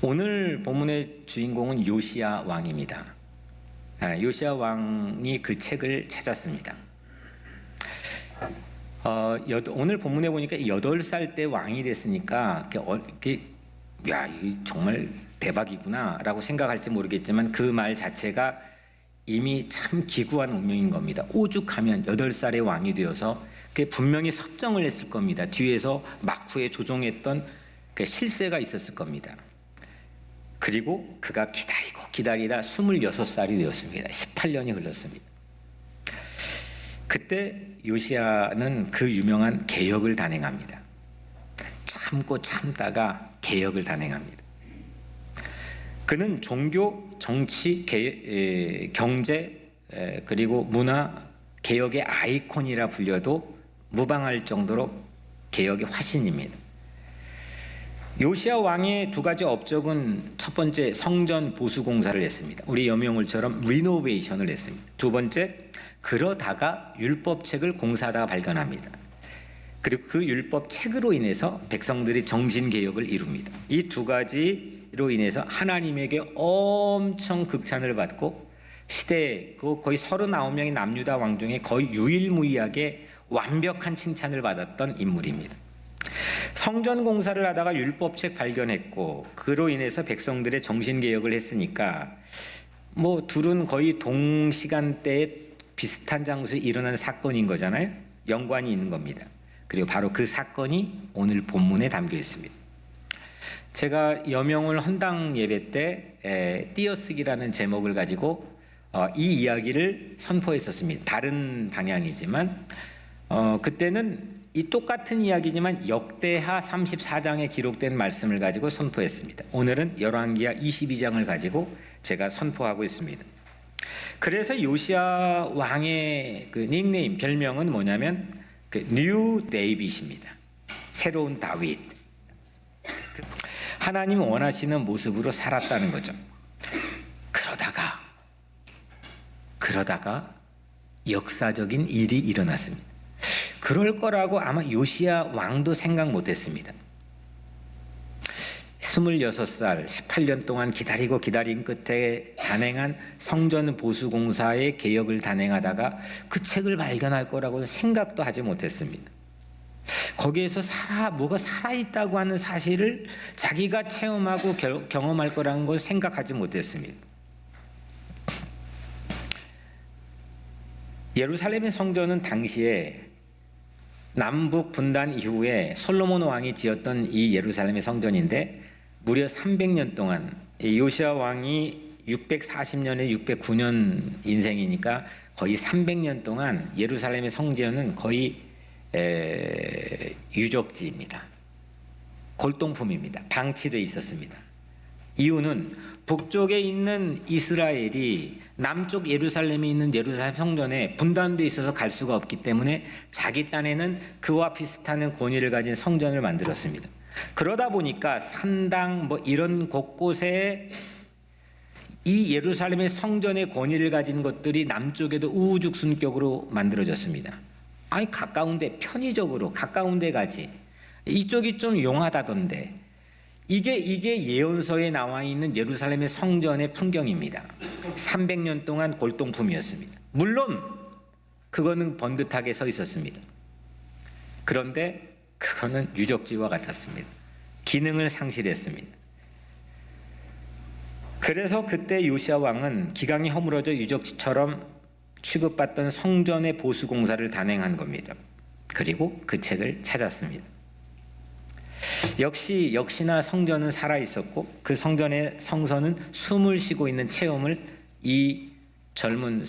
오늘 본문의 주인공은 요시야 왕입니다. 요시야 왕이 그 책을 찾았습니다. 오늘 본문에 보니까 8살 때 왕이 됐으니까 야, 이게 정말 대박이구나 라고 생각할지 모르겠지만 그 말 자체가 이미 참 기구한 운명인 겁니다. 오죽하면 8살의 왕이 되어서 분명히 섭정을 했을 겁니다. 뒤에서 막후에 조종했던 실세가 있었을 겁니다. 그리고 그가 기다리고 기다리다 26살이 되었습니다. 18년이 흘렀습니다. 그때 요시야는 그 유명한 개혁을 단행합니다. 참고 참다가 개혁을 단행합니다. 그는 종교, 정치, 경제 그리고 문화 개혁의 아이콘이라 불려도 무방할 정도로 개혁의 화신입니다. 요시야 왕의 두 가지 업적은 첫 번째 성전 보수 공사를 했습니다. 우리 여명울처럼 리노베이션을 했습니다. 두 번째 그러다가 율법책을 공사하다가 발견합니다. 그리고 그 율법책으로 인해서 백성들이 정신개혁을 이룹니다. 이 두 가지로 인해서 하나님에게 엄청 극찬을 받고 시대에 거의 39명의 남유다 왕 중에 거의 유일무이하게 완벽한 칭찬을 받았던 인물입니다. 성전 공사를 하다가 율법책 발견했고 그로 인해서 백성들의 정신개혁을 했으니까 둘은 거의 동시간대에 비슷한 장소에 일어난 사건인 거잖아요. 연관이 있는 겁니다. 그리고 바로 그 사건이 오늘 본문에 담겨 있습니다. 제가 여명을 헌당 예배 때 띄어쓰기라는 제목을 가지고 이 이야기를 선포했었습니다. 다른 방향이지만 그때는 이 똑같은 이야기지만 역대하 34장에 기록된 말씀을 가지고 선포했습니다. 오늘은 열왕기하 22장을 가지고 제가 선포하고 있습니다. 그래서 요시야 왕의 그 닉네임, 별명은 뭐냐면 뉴 데이빗입니다. 새로운 다윗. 하나님이 원하시는 모습으로 살았다는 거죠. 그러다가 역사적인 일이 일어났습니다. 그럴 거라고 아마 요시야 왕도 생각 못했습니다. 26살, 18년 동안 기다리고 기다린 끝에 단행한 성전 보수 공사의 개혁을 단행하다가 그 책을 발견할 거라고 생각도 하지 못했습니다. 거기에서 뭐가 살아있다고 하는 사실을 자기가 체험하고 경험할 거라는 걸 생각하지 못했습니다. 예루살렘의 성전은 당시에 남북 분단 이후에 솔로몬 왕이 지었던 이 예루살렘의 성전인데 무려 300년 동안 요시야 왕이 640년에 609년 인생이니까 거의 300년 동안 예루살렘의 성전은 거의 유적지입니다. 골동품입니다. 방치되어 있었습니다. 이유는 북쪽에 있는 이스라엘이 남쪽 예루살렘에 있는 예루살렘 성전에 분단되어 있어서 갈 수가 없기 때문에 자기 딴에는 그와 비슷한 권위를 가진 성전을 만들었습니다. 그러다 보니까 산당 이런 곳곳에 이 예루살렘의 성전의 권위를 가진 것들이 남쪽에도 우후죽순격으로 만들어졌습니다. 아니 가까운데 편의적으로 가까운데 가지 이쪽이 좀 용하다던데 이게 예언서에 나와 있는 예루살렘의 성전의 풍경입니다. 300년 동안 골동품이었습니다. 물론 그거는 번듯하게 서 있었습니다. 그런데 그거는 유적지와 같았습니다. 기능을 상실했습니다. 그래서 그때 요시야 왕은 기강이 허물어져 유적지처럼 취급받던 성전의 보수 공사를 단행한 겁니다. 그리고 그 책을 찾았습니다. 역시나 성전은 살아 있었고 그 성전의 성서는 숨을 쉬고 있는 체험을 이 젊은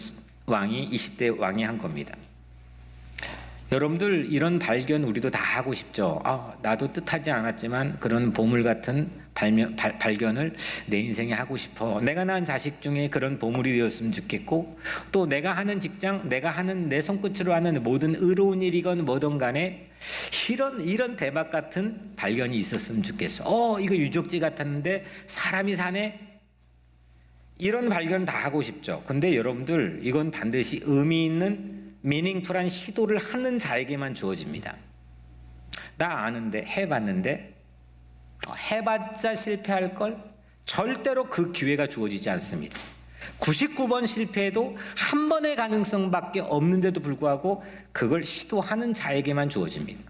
왕이 20대 왕이 한 겁니다. 여러분들 이런 발견 우리도 다 하고 싶죠. 나도 뜻하지 않았지만 그런 보물 같은 발견을 내 인생에 하고 싶어. 내가 낳은 자식 중에 그런 보물이 되었으면 좋겠고 또 내가 하는 직장, 내가 하는 내 손끝으로 하는 모든 의로운 일이건 뭐든 간에 이런 대박 같은 발견이 있었으면 좋겠어. 이거 유적지 같았는데 사람이 사네. 이런 발견 다 하고 싶죠. 근데 여러분들 이건 반드시 의미 있는 미닝풀한 시도를 하는 자에게만 주어집니다. 나 아는데 해봤는데 해봤자 실패할걸? 절대로 그 기회가 주어지지 않습니다. 99번 실패해도 한 번의 가능성밖에 없는데도 불구하고 그걸 시도하는 자에게만 주어집니다.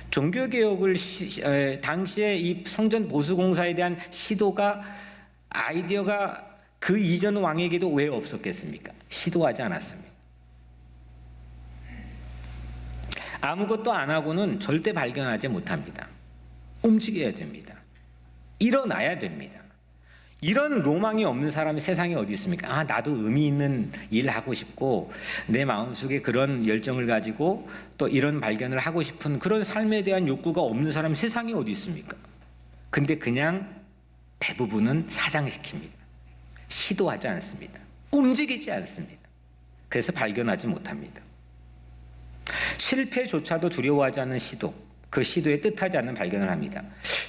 종교개혁을 당시에 이 성전 보수공사에 대한 시도가 아이디어가 그 이전 왕에게도 왜 없었겠습니까? 시도하지 않았습니다. 아무것도 안 하고는 절대 발견하지 못합니다. 움직여야 됩니다. 일어나야 됩니다. 이런 로망이 없는 사람이 세상에 어디 있습니까? 나도 의미 있는 일 하고 싶고 내 마음속에 그런 열정을 가지고 또 이런 발견을 하고 싶은 그런 삶에 대한 욕구가 없는 사람이 세상에 어디 있습니까? 근데 그냥 대부분은 사장시킵니다. 시도하지 않습니다. 움직이지 않습니다. 그래서 발견하지 못합니다. 실패조차도 두려워하지 않는 시도, 그 시도에 뜻하지 않는 발견을 합니다.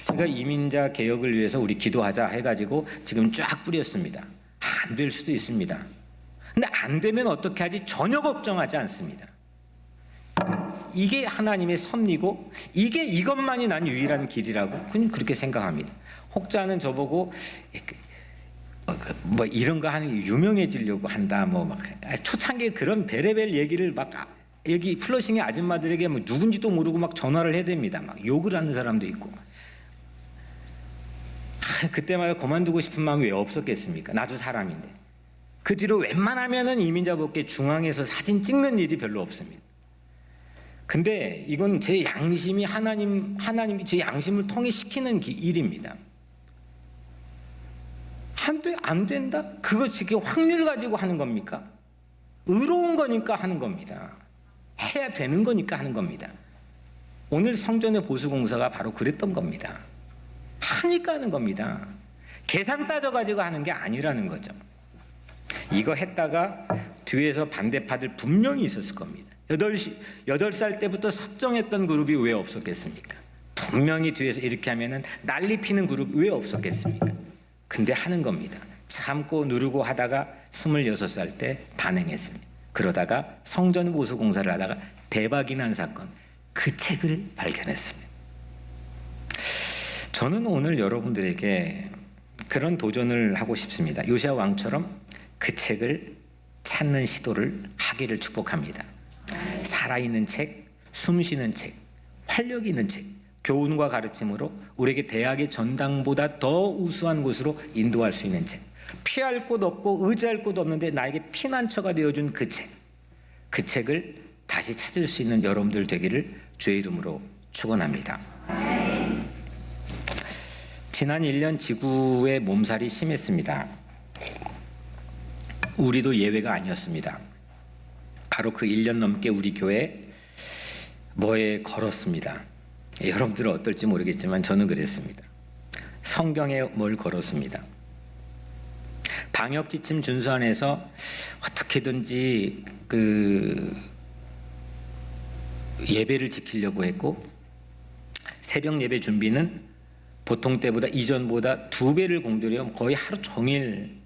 제가 이민자 개혁을 위해서 우리 기도하자 해가지고 지금 쫙 뿌렸습니다. 안 될 수도 있습니다. 근데 안 되면 어떻게 하지? 전혀 걱정하지 않습니다. 이게 하나님의 섭리고 이게 이것만이 난 유일한 길이라고 그냥 그렇게 생각합니다. 혹자는 저보고 뭐 이런 거 하는 게 유명해지려고 한다 뭐 막 초창기에 그런 베레벨 얘기를 막 여기 플러싱의 아줌마들에게 뭐 누군지도 모르고 막 전화를 해댑니다. 막 욕을 하는 사람도 있고. 그때마다 그만두고 싶은 마음이 왜 없었겠습니까? 나도 사람인데. 그 뒤로 웬만하면은 이민자복귀 중앙에서 사진 찍는 일이 별로 없습니다. 근데 이건 제 양심이 하나님이 제 양심을 통해시키는 일입니다. 안 된다? 그거 지금 확률 가지고 하는 겁니까? 의로운 거니까 하는 겁니다. 해야 되는 거니까 하는 겁니다. 오늘 성전의 보수공사가 바로 그랬던 겁니다. 하니까 하는 겁니다. 계산 따져가지고 하는 게 아니라는 거죠. 이거 했다가 뒤에서 반대파들 분명히 있었을 겁니다. 8살 때부터 섭정했던 그룹이 왜 없었겠습니까? 분명히 뒤에서 이렇게 하면은 난리 피는 그룹이 왜 없었겠습니까? 근데 하는 겁니다. 참고 누르고 하다가 26살 때 단행했습니다. 그러다가 성전 보수 공사를 하다가 대박이 난 사건, 그 책을 발견했습니다. 저는 오늘 여러분들에게 그런 도전을 하고 싶습니다. 요시야 왕처럼 그 책을 찾는 시도를 하기를 축복합니다. 살아있는 책, 숨쉬는 책, 활력 있는 책, 교훈과 가르침으로 우리에게 대학의 전당보다 더 우수한 곳으로 인도할 수 있는 책, 피할 곳 없고 의지할 곳 없는데 나에게 피난처가 되어준 그 책, 그 책을 다시 찾을 수 있는 여러분들 되기를 주의 이름으로 축원합니다. 지난 1년 지구의 몸살이 심했습니다. 우리도 예외가 아니었습니다. 바로 그 1년 넘게 우리 교회 뭐에 걸었습니다. 여러분들은 어떨지 모르겠지만 저는 그랬습니다. 성경에 뭘 걸었습니다. 방역 지침 준수 안에서 어떻게든지 그 예배를 지키려고 했고, 새벽 예배 준비는 보통 때보다 이전보다 2배를 공들여 거의 하루 종일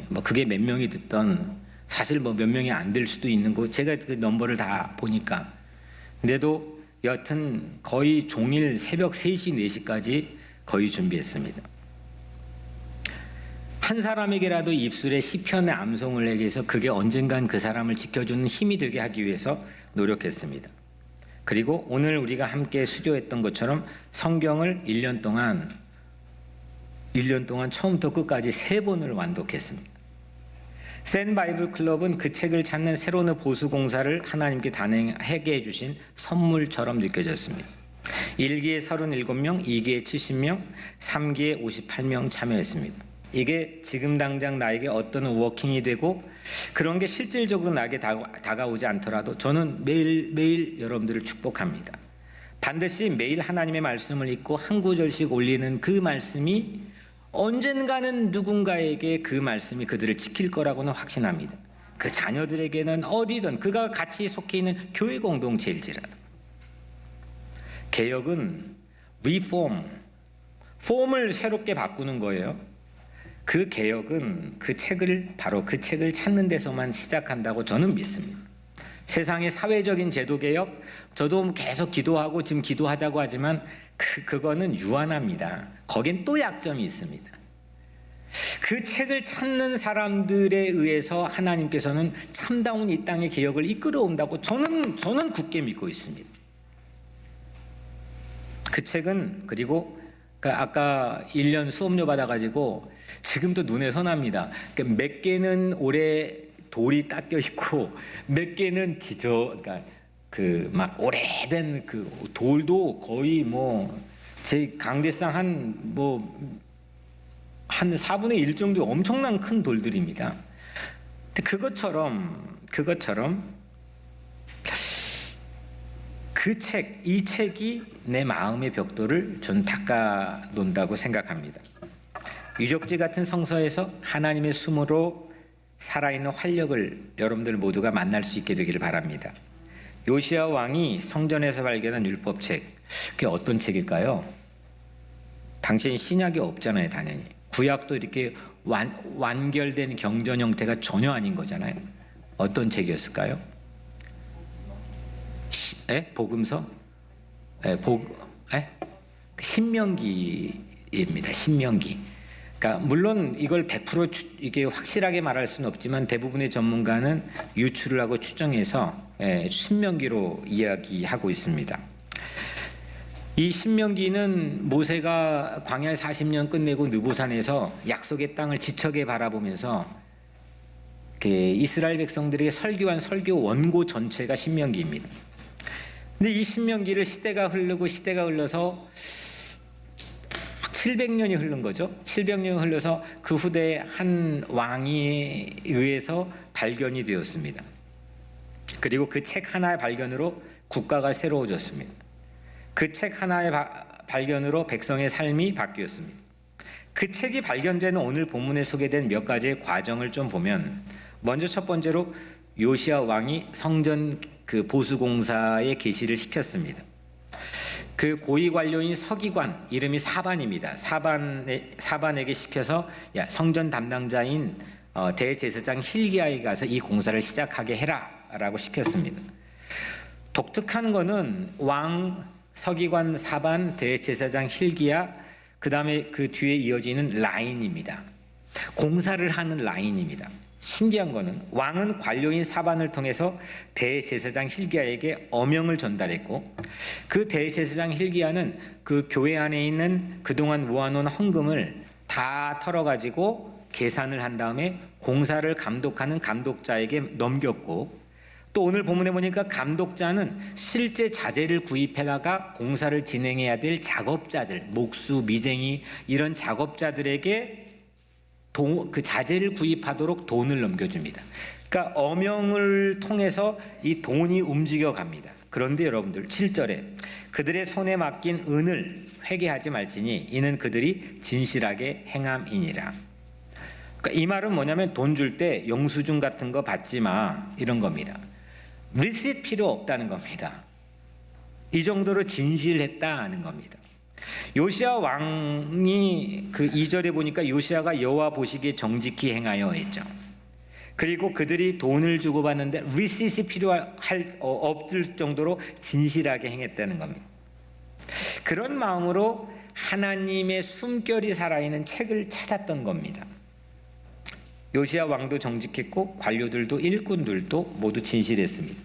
뭐 그게 몇 명이 듣던, 사실 뭐 몇 명이 안 될 수도 있는 거, 제가 그 넘버를 다 보니까, 근데도 여튼 거의 종일 새벽 3시 4시까지 거의 준비했습니다. 한 사람에게라도 입술에 시편의 암송을 내게 해서 그게 언젠간 그 사람을 지켜주는 힘이 되게 하기 위해서 노력했습니다. 그리고 오늘 우리가 함께 수료했던 것처럼 성경을 1년 동안 처음부터 끝까지 3번을 완독했습니다. 센 바이블 클럽은 그 책을 찾는 새로운 보수 공사를 하나님께 단행하게 해주신 선물처럼 느껴졌습니다. 1기에 37명, 2기에 70명, 3기에 58명 참여했습니다. 이게 지금 당장 나에게 어떤 워킹이 되고 그런 게 실질적으로 나에게 다가오지 않더라도 저는 매일매일 여러분들을 축복합니다. 반드시 매일 하나님의 말씀을 읽고 한 구절씩 올리는 그 말씀이 언젠가는 누군가에게 그 말씀이 그들을 지킬 거라고는 확신합니다. 그 자녀들에게는 어디든 그가 같이 속해 있는 교회 공동체일지라도. 개혁은 폼을 새롭게 바꾸는 거예요. 그 개혁은 바로 그 책을 찾는 데서만 시작한다고 저는 믿습니다. 세상의 사회적인 제도 개혁, 저도 계속 기도하고 지금 기도하자고 하지만 그거는 유한합니다. 거긴 또 약점이 있습니다. 그 책을 찾는 사람들에 의해서 하나님께서는 참다운 이 땅의 개혁을 이끌어온다고 저는 굳게 믿고 있습니다. 그 책은 그리고 아까 1년 수업료 받아가지고 지금도 눈에 선합니다. 몇 개는 올해 돌이 닦여 있고 몇 개는 그러니까 그 막 오래된 그 돌도 거의 뭐 제 강대상 한 4분의 1 정도 엄청난 큰 돌들입니다. 근데 그것처럼 이 책이 내 마음의 벽돌을 전 닦아 놓는다고 생각합니다. 유적지 같은 성서에서 하나님의 숨으로 살아있는 활력을 여러분들 모두가 만날 수 있게 되기를 바랍니다. 요시야 왕이 성전에서 발견한 율법책, 그게 어떤 책일까요? 당시엔 신약이 없잖아요, 당연히. 구약도 이렇게 완결된 경전 형태가 전혀 아닌 거잖아요. 어떤 책이었을까요? 복음서? 신명기입니다. 신명기. 그러니까 물론 이걸 100% 이게 확실하게 말할 수는 없지만 대부분의 전문가는 유추를 하고 추정해서 신명기로 이야기하고 있습니다. 이 신명기는 모세가 광야 40년 끝내고 느보산에서 약속의 땅을 지척에 바라보면서 이스라엘 백성들에게 설교한 설교 원고 전체가 신명기입니다. 근데 이 신명기를 시대가 흘러서 700년이 흐른 거죠. 700년이 흘러서 그 후대에 한 왕에 의해서 발견이 되었습니다. 그리고 그 책 하나의 발견으로 국가가 새로워졌습니다. 그 책 하나의 발견으로 백성의 삶이 바뀌었습니다. 그 책이 발견되는 오늘 본문에 소개된 몇 가지의 과정을 좀 보면, 먼저 첫 번째로 요시야 왕이 성전 보수공사에 개시를 시켰습니다. 그 고위 관료인 서기관, 이름이 사반입니다. 사반에게 시켜서 성전 담당자인 대제사장 힐기야에 가서 이 공사를 시작하게 해라 라고 시켰습니다. 독특한 거는 왕, 서기관, 사반, 대제사장 힐기야, 그 다음에 그 뒤에 이어지는 라인입니다. 공사를 하는 라인입니다. 신기한 거는 왕은 관료인 사반을 통해서 대제사장 힐기야에게 어명을 전달했고, 그 대제사장 힐기야는 그 교회 안에 있는 그동안 모아놓은 헌금을 다 털어가지고 계산을 한 다음에 공사를 감독하는 감독자에게 넘겼고, 또 오늘 본문에 보니까 감독자는 실제 자재를 구입해다가 공사를 진행해야 될 작업자들, 목수, 미쟁이 이런 작업자들에게 그 자재를 구입하도록 돈을 넘겨줍니다. 그러니까 어명을 통해서 이 돈이 움직여 갑니다. 그런데 여러분들 7절에 그들의 손에 맡긴 은을 회개하지 말지니 이는 그들이 진실하게 행함이니라. 그러니까 이 말은 뭐냐면 돈 줄 때 영수증 같은 거 받지 마, 이런 겁니다. 리시트 필요 없다는 겁니다. 이 정도로 진실했다는 겁니다. 요시야 왕이 그 2절에 보니까 요시야가 여호와 보시기에 정직히 행하여 했죠. 그리고 그들이 돈을 주고 받는데 리시트이 없을 정도로 진실하게 행했다는 겁니다. 그런 마음으로 하나님의 숨결이 살아있는 책을 찾았던 겁니다. 요시야 왕도 정직했고 관료들도 일꾼들도 모두 진실했습니다.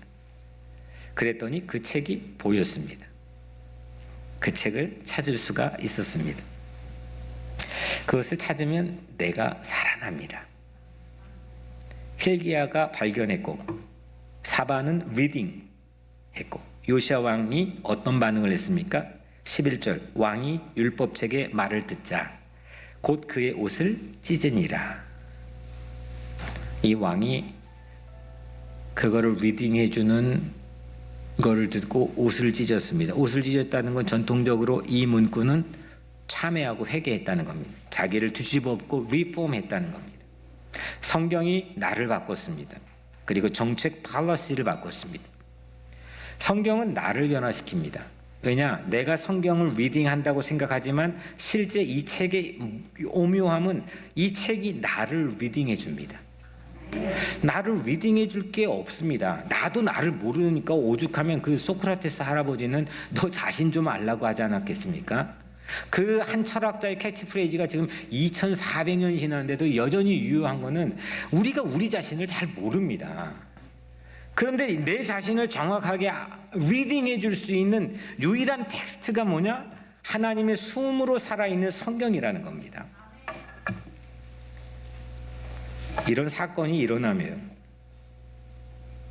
그랬더니 그 책이 보였습니다. 그 책을 찾을 수가 있었습니다. 그것을 찾으면 내가 살아납니다. 힐기야가 발견했고 사반은 리딩 했고, 요시야 왕이 어떤 반응을 했습니까? 11절 왕이 율법책의 말을 듣자 곧 그의 옷을 찢으니라. 이 왕이 그거를 리딩해 주는 거를 듣고 옷을 찢었습니다. 옷을 찢었다는 건 전통적으로 이 문구는 참회하고 회개했다는 겁니다. 자기를 뒤집어엎고 리폼했다는 겁니다. 성경이 나를 바꿨습니다. 그리고 정책 팔러시를 바꿨습니다. 성경은 나를 변화시킵니다. 왜냐? 내가 성경을 리딩한다고 생각하지만 실제 이 책의 오묘함은 이 책이 나를 리딩해 줍니다. 나를 리딩해 줄 게 없습니다. 나도 나를 모르니까 오죽하면 그 소크라테스 할아버지는 너 자신 좀 알라고 하지 않았겠습니까? 그 한 철학자의 캐치프레이즈가 지금 2400년이 지났는데도 여전히 유효한 거는 우리가 우리 자신을 잘 모릅니다. 그런데 내 자신을 정확하게 리딩해 줄 수 있는 유일한 텍스트가 뭐냐? 하나님의 숨으로 살아있는 성경이라는 겁니다. 이런 사건이 일어나면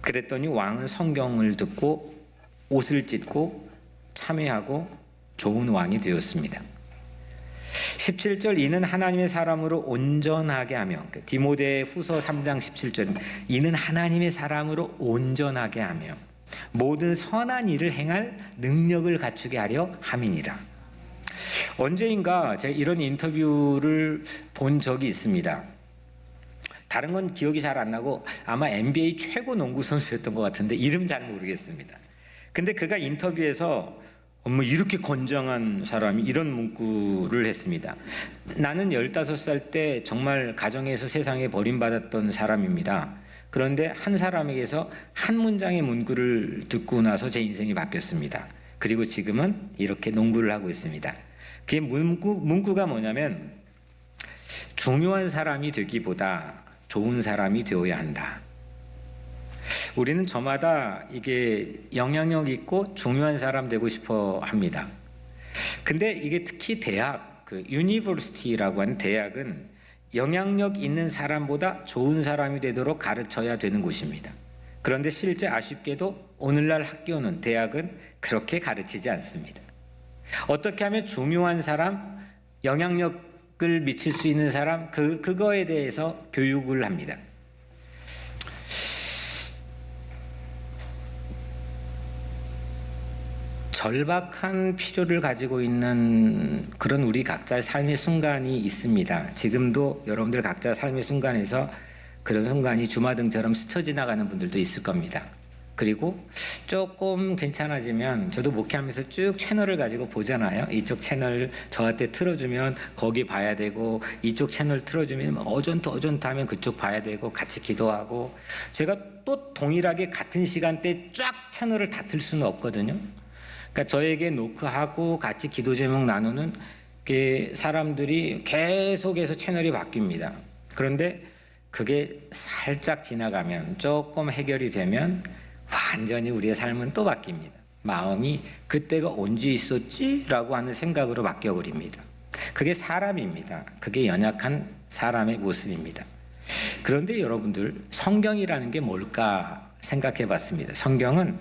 그랬더니 왕은 성경을 듣고 옷을 찢고 참회하고 좋은 왕이 되었습니다. 17절 이는 하나님의 사람으로 온전하게 하며, 디모데 후서 3장 17절 이는 하나님의 사람으로 온전하게 하며 모든 선한 일을 행할 능력을 갖추게 하려 함이니라. 언제인가 제가 이런 인터뷰를 본 적이 있습니다. 다른 건 기억이 잘 안 나고 아마 NBA 최고 농구 선수였던 것 같은데 이름 잘 모르겠습니다. 근데 그가 인터뷰에서 이렇게 건장한 사람이 이런 문구를 했습니다. 나는 15살 때 정말 가정에서 세상에 버림받았던 사람입니다. 그런데 한 사람에게서 한 문장의 문구를 듣고 나서 제 인생이 바뀌었습니다. 그리고 지금은 이렇게 농구를 하고 있습니다. 그 문구가 뭐냐면 중요한 사람이 되기보다 좋은 사람이 되어야 한다. 우리는 저마다 이게 영향력 있고 중요한 사람 되고 싶어 합니다. 근데 이게 특히 대학, 유니버시티라고 하는 대학은 영향력 있는 사람보다 좋은 사람이 되도록 가르쳐야 되는 곳입니다. 그런데 실제 아쉽게도 오늘날 학교는, 대학은 그렇게 가르치지 않습니다. 어떻게 하면 중요한 사람, 영향력을 미칠 수 있는 사람, 그거에 대해서 교육을 합니다. 절박한 필요를 가지고 있는 그런 우리 각자의 삶의 순간이 있습니다. 지금도 여러분들 각자 삶의 순간에서 그런 순간이 주마등처럼 스쳐 지나가는 분들도 있을 겁니다. 그리고 조금 괜찮아지면, 저도 목회하면서 쭉 채널을 가지고 보잖아요. 이쪽 채널 저한테 틀어주면 거기 봐야 되고, 이쪽 채널 틀어주면 어전트 하면 그쪽 봐야 되고, 같이 기도하고. 제가 또 동일하게 같은 시간대에 쫙 채널을 다 틀 수는 없거든요. 그러니까 저에게 노크하고 같이 기도 제목 나누는 사람들이 계속해서 채널이 바뀝니다. 그런데 그게 살짝 지나가면, 조금 해결이 되면 완전히 우리의 삶은 또 바뀝니다. 마음이 그때가 언제 있었지? 라고 하는 생각으로 바뀌어버립니다. 그게 사람입니다. 그게 연약한 사람의 모습입니다. 그런데 여러분들, 성경이라는 게 뭘까 생각해 봤습니다. 성경은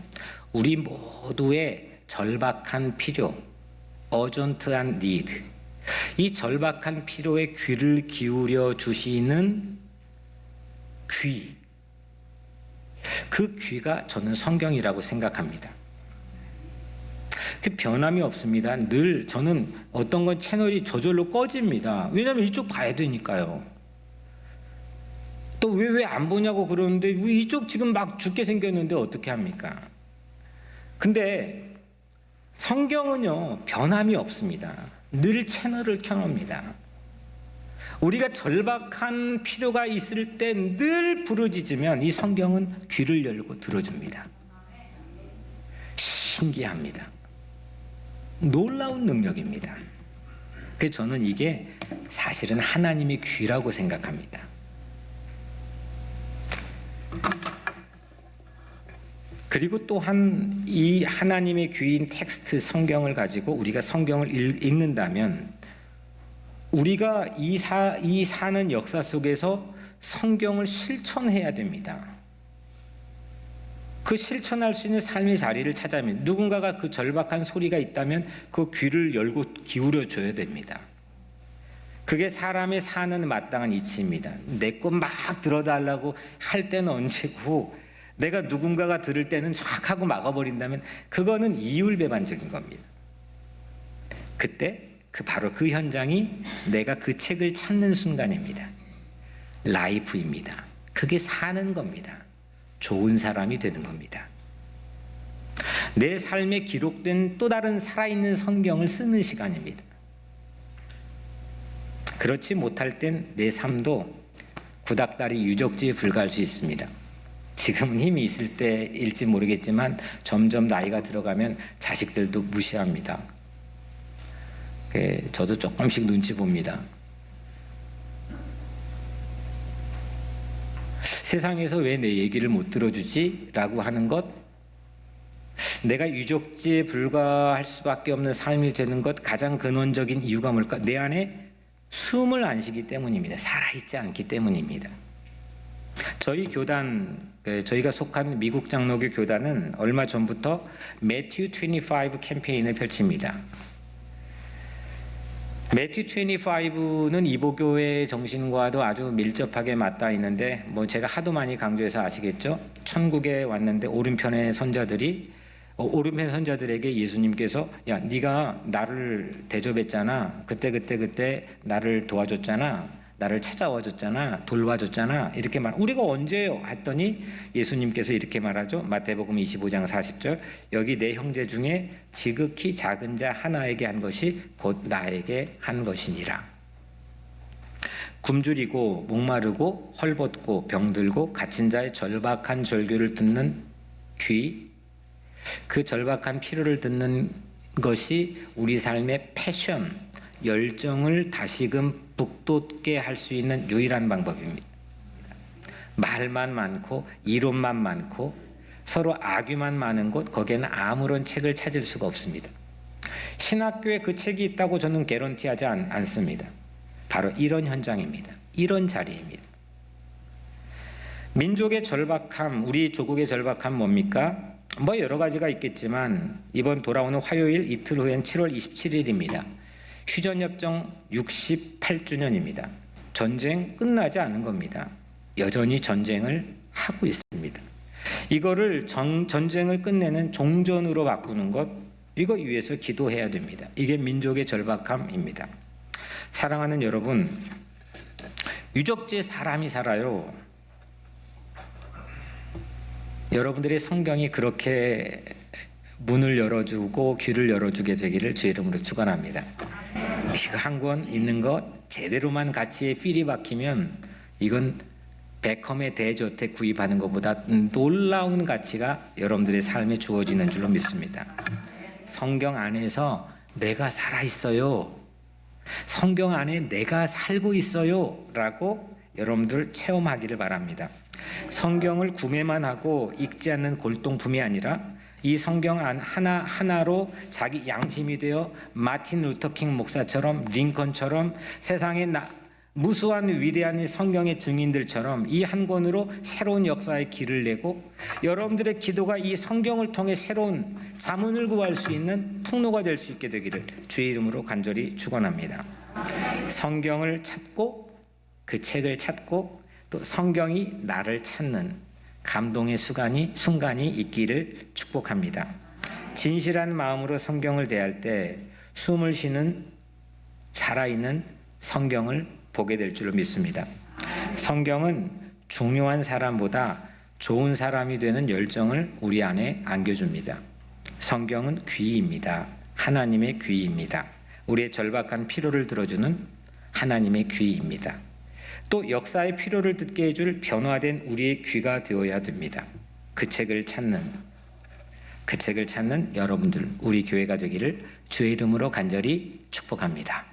우리 모두의 절박한 필요, 어전트한 니드, 이 절박한 필요에 귀를 기울여 주시는 귀, 그 귀가 저는 성경이라고 생각합니다. 그 변함이 없습니다. 늘 저는 어떤 건 채널이 저절로 꺼집니다. 왜냐하면 이쪽 봐야 되니까요. 또 왜 안 보냐고 그러는데, 이쪽 지금 막 죽게 생겼는데 어떻게 합니까? 근데 성경은요, 변함이 없습니다. 늘 채널을 켜놓습니다. 우리가 절박한 필요가 있을 때 늘 부르짖으면 이 성경은 귀를 열고 들어줍니다. 신기합니다. 놀라운 능력입니다. 그래서 저는 이게 사실은 하나님의 귀라고 생각합니다. 그리고 또한 이 하나님의 귀인 텍스트 성경을 가지고 우리가 성경을 읽는다면, 우리가 이 사는 역사 속에서 성경을 실천해야 됩니다. 그 실천할 수 있는 삶의 자리를 찾아면, 누군가가 그 절박한 소리가 있다면 그 귀를 열고 기울여 줘야 됩니다. 그게 사람의 사는 마땅한 이치입니다. 내 것 막 들어달라고 할 때는 언제고, 내가 누군가가 들을 때는 쫙 하고 막아버린다면 그거는 이율배반적인 겁니다. 그때 바로 그 현장이 내가 그 책을 찾는 순간입니다. 라이프입니다. 그게 사는 겁니다. 좋은 사람이 되는 겁니다. 내 삶에 기록된 또 다른 살아있는 성경을 쓰는 시간입니다. 그렇지 못할 땐 내 삶도 구닥다리 유적지에 불과할 수 있습니다. 지금은 힘이 있을 때일지 모르겠지만 점점 나이가 들어가면 자식들도 무시합니다. 저도 조금씩 눈치 봅니다. 세상에서 왜 내 얘기를 못 들어주지? 라고 하는 것, 내가 유적지에 불과할 수밖에 없는 삶이 되는 것 가장 근원적인 이유가 뭘까? 내 안에 숨을 안 쉬기 때문입니다. 살아있지 않기 때문입니다. 저희 교단, 저희가 속한 미국 장로교 교단은 얼마 전부터 매튜 25 캠페인을 펼칩니다. 매튜 25는 이보교의 정신과도 아주 밀접하게 맞닿아 있는데, 제가 하도 많이 강조해서 아시겠죠? 천국에 왔는데 오른편 선자들에게 예수님께서, 야, 네가 나를 대접했잖아. 그때 나를 도와줬잖아. 나를 찾아와줬잖아. 돌봐줬잖아. 이렇게 우리가 언제요? 했더니 예수님께서 이렇게 말하죠. 마태복음 25장 40절. 여기 내 형제 중에 지극히 작은 자 하나에게 한 것이 곧 나에게 한 것이니라. 굶주리고 목마르고 헐벗고 병들고 갇힌 자의 절박한 절규를 듣는 귀, 그 절박한 필요를 듣는 것이 우리 삶의 패션, 열정을 다시금 북돋게 할 수 있는 유일한 방법입니다. 말만 많고 이론만 많고 서로 악유만 많은 곳, 거기에는 아무런 책을 찾을 수가 없습니다. 신학교에 그 책이 있다고 저는 개런티하지 않습니다. 바로 이런 현장입니다. 이런 자리입니다. 민족의 절박함, 우리 조국의 절박함 뭡니까? 여러 가지가 있겠지만 이번 돌아오는 화요일 이틀 후엔 7월 27일입니다. 휴전협정 68주년입니다. 전쟁 끝나지 않은 겁니다. 여전히 전쟁을 하고 있습니다. 이거를 전쟁을 끝내는 종전으로 바꾸는 것, 이거 위해서 기도해야 됩니다. 이게 민족의 절박함입니다. 사랑하는 여러분, 유적지에 사람이 살아요. 여러분들의 성경이 그렇게 문을 열어주고 귀를 열어주게 되기를 주의 이름으로 축원합니다. 이거 한 권 있는 것 제대로만 가치에 필이 박히면 이건 베컴의 대저택 구입하는 것보다 놀라운 가치가 여러분들의 삶에 주어지는 줄로 믿습니다. 성경 안에서 내가 살아있어요. 성경 안에 내가 살고 있어요. 라고 여러분들 체험하기를 바랍니다. 성경을 구매만 하고 읽지 않는 골동품이 아니라 이 성경 하나로 자기 양심이 되어 마틴 루터킹 목사처럼, 링컨처럼, 세상에 무수한 위대한 성경의 증인들처럼 이 한 권으로 새로운 역사의 길을 내고 여러분들의 기도가 이 성경을 통해 새로운 자문을 구할 수 있는 통로가 될 수 있게 되기를 주의 이름으로 간절히 축원합니다. 성경을 찾고 그 책을 찾고 또 성경이 나를 찾는 감동의 순간이 있기를 축복합니다. 진실한 마음으로 성경을 대할 때 숨을 쉬는 살아있는 성경을 보게 될 줄로 믿습니다. 성경은 중요한 사람보다 좋은 사람이 되는 열정을 우리 안에 안겨줍니다. 성경은 귀입니다. 하나님의 귀입니다. 우리의 절박한 필요를 들어주는 하나님의 귀입니다. 또 역사의 필요를 듣게 해줄 변화된 우리의 귀가 되어야 됩니다. 그 책을 찾는 여러분들, 우리 교회가 되기를 주의 이름으로 간절히 축복합니다.